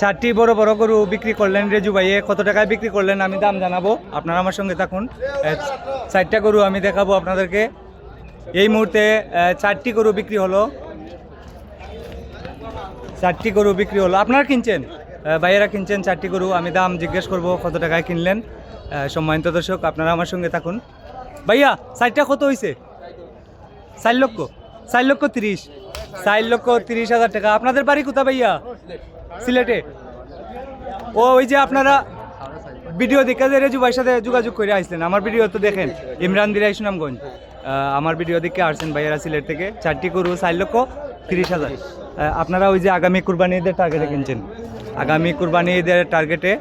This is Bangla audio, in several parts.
চারটি বড় বড় গরু বিক্রি করলেন রেজু ভাইয়ে। কত টাকায় বিক্রি করলেন আমি দাম জানাবো, আপনারা আমার সঙ্গে থাকুন। চারটা গরু আমি দেখাবো আপনাদেরকে। এই মুহূর্তে চারটি গরু বিক্রি হলো, চারটি গরু বিক্রি হলো। আপনারা কিনছেন, ভাইয়েরা কিনছেন চারটি গরু। আমি দাম জিজ্ঞেস করব কত টাকায় কিনলেন। সম্মানিত দর্শক আপনারা আমার সঙ্গে থাকুন। ভাইয়া চারটা কত হয়েছে? 4 লক্ষ, 4 লক্ষ 30, 4 লক্ষ 30 হাজার টাকা। আপনাদের বাড়ি কোথায় ভাইয়া? সিলেটে। ওই যে আপনারা ভিডিও দেখে যে রেজু ভাইয়ের সাথে যোগাযোগ করে আসলেন, আমার ভিডিও তো দেখেন, ইমরান দিরাই সুনামগঞ্জ। আমার ভিডিও দেখে আসছেন ভাইয়েরা সিলেট থেকে। চারটি গরু 4 লক্ষ 30 হাজার। আপনারা ওই যে আগামী কুরবানি ঈদের টার্গেটে কিনছেন, আগামী কুরবানি ঈদের টার্গেটে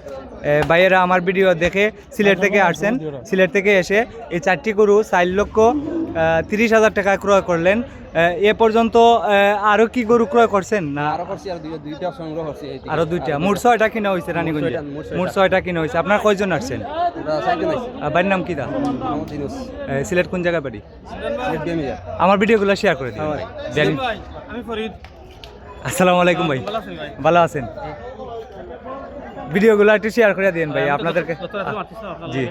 ভাইয়েরা আমার ভিডিও দেখে সিলেট থেকে আসছেন। সিলেট থেকে এসে এই চারটি গরু 4 লক্ষ 30 হাজার টাকায় ক্রয় করলেন। এ পর্যন্ত আরো কি গরু ক্রয় করছেন? না আরো দুইটা, মোট 6টা কিনা হয়েছে রানীগঞ্জে, মোট 6টা কিনা হয়েছে। আপনার কয়জন আসছেন? বাড়ির নাম কি দা? সিলেট কোন জায়গায় বাড়ি? আমার ভিডিওগুলো শেয়ার করে দিন। আসসালামু আলাইকুম ভাই, ভালো আছেন? ভিডিওগুলো একটু শেয়ার করে দিন ভাই আপনাদেরকে। জি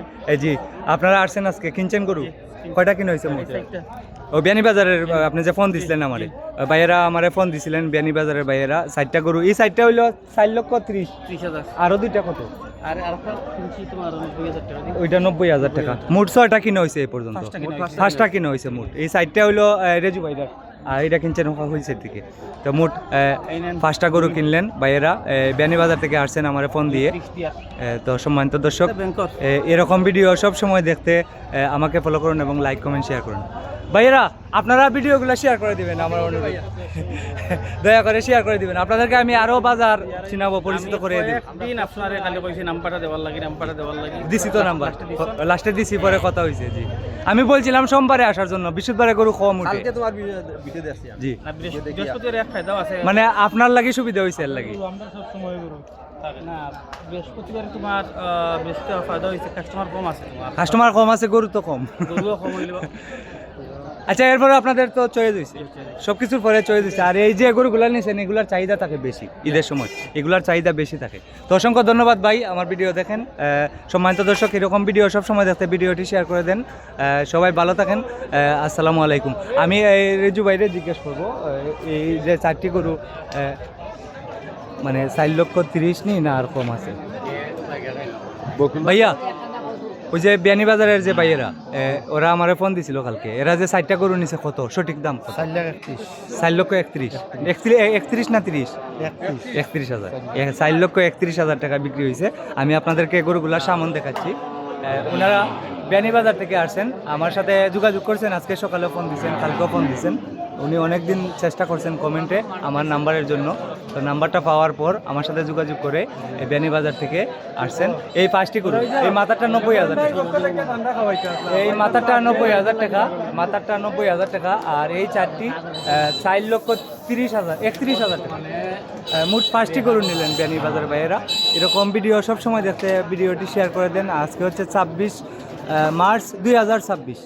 জি, আপনারা আসছেন আজকে, কিনছেন গরু? কয়টা কিনা হয়েছে? ও বিয়ানীবাজারের আপনি যে ফোন দিছিলেন আমারে, ভাইয়েরা আমারে ফোন দিছিলেন বিয়ানীবাজারের ভাইয়েরা। 4টা গরু, এই 4টা হইলো 4 লক্ষ 30 হাজার। আরো দুইটা কত? ওইটা 90 হাজার টাকা। মোট 6টা কিনা হয়েছে এই পর্যন্ত, 5টা কিনা হয়েছে মোট। এই 4টা হইলো রেজু ভাইরা, আর এটা কিনছেন হয়েছে থেকে। তো মোট 5টা গরু কিনলেন ভাইয়েরা, বিয়ানীবাজার থেকে আসছেন আমার ফোন দিয়ে। তো সম্মানিত দর্শক, এরকম ভিডিও সব সময় দেখতে আমাকে ফলো করুন এবং লাইক কমেন্ট শেয়ার করুন। ভাইয়েরা আপনারা ভিডিওগুলো শেয়ার করে দিবেন, আমার অনুরোধ, দয়া করে শেয়ার করে দিবেন। আপনাদেরকে আমি আরো বাজার চিনাবো, পরিচিত করে দিছি তো নাম্বার, লাস্টে দিছি, পরে কথা হয়েছে। জি, আমি বলছিলাম সোমবারে আসার জন্য, বৃহস্পতিবারে গরু কম উঠে। জি, মানে আপনার লাগি সুবিধা হয়েছে, এর লাগি কাস্টমার কম আছে, গরু তো কম। আচ্ছা, এরপরে আপনাদের তো চয়েস হয়েছে, সব কিছুর পরে চয়েস হয়েছে। আর এই যে গরুগুলো নিয়েছেন, এগুলার চাহিদা থাকে বেশি, ঈদের সময় এগুলার চাহিদা বেশি থাকে। তো অসংখ্য ধন্যবাদ ভাই, আমার ভিডিও দেখেন। সম্মানিত দর্শক, এরকম ভিডিও সব সময় দেখতে ভিডিওটি শেয়ার করে দেন। সবাই ভালো থাকেন, আসসালামু আলাইকুম। আমি রেজু ভাইরে জিজ্ঞেস করবো, এই যে 4টি গরু মানে 4 লক্ষ 30 নি না আর কম আছে? ভাইয়া ওই যে বিয়ানীবাজারের যে ভাইয়েরা, ওরা আমার ফোন দিছিল কালকে, এরা যে 4টা গরু নিছে, কত সঠিক দাম? 4 লক্ষ 31 না 30? 31 হাজার। 4 লক্ষ 31 হাজার টাকা বিক্রি হয়েছে। আমি আপনাদেরকে গরুগুলার সামন দেখাচ্ছি। ওনারা বিয়ানীবাজার থেকে আসছেন, আমার সাথে যোগাযোগ করছেন, আজকে সকালে ফোন দিয়েছেন, কালকেও ফোন দিয়েছেন। উনি অনেক দিন চেষ্টা করছেন কমেন্টে আমার নাম্বারের জন্য। তো নাম্বারটা পাওয়ার পর আমার সাথে যোগাযোগ করে বিয়ানীবাজার থেকে আসছেন। এই 5টি গরু, এই মাথাটা 90 হাজার টাকা, এই মাথাটা 90 হাজার টাকা, মাথাটা 90 হাজার টাকা। আর এই 4টি 4 লক্ষ 30 হাজার, 31 হাজার টাকা। মোট 5টি গরু নিলেন বিয়ানীবাজার ভাইয়েরা। এরকম ভিডিও সব সময় দেখতে ভিডিওটি শেয়ার করে দেন। আজকে হচ্ছে 26 মার্চ 2026।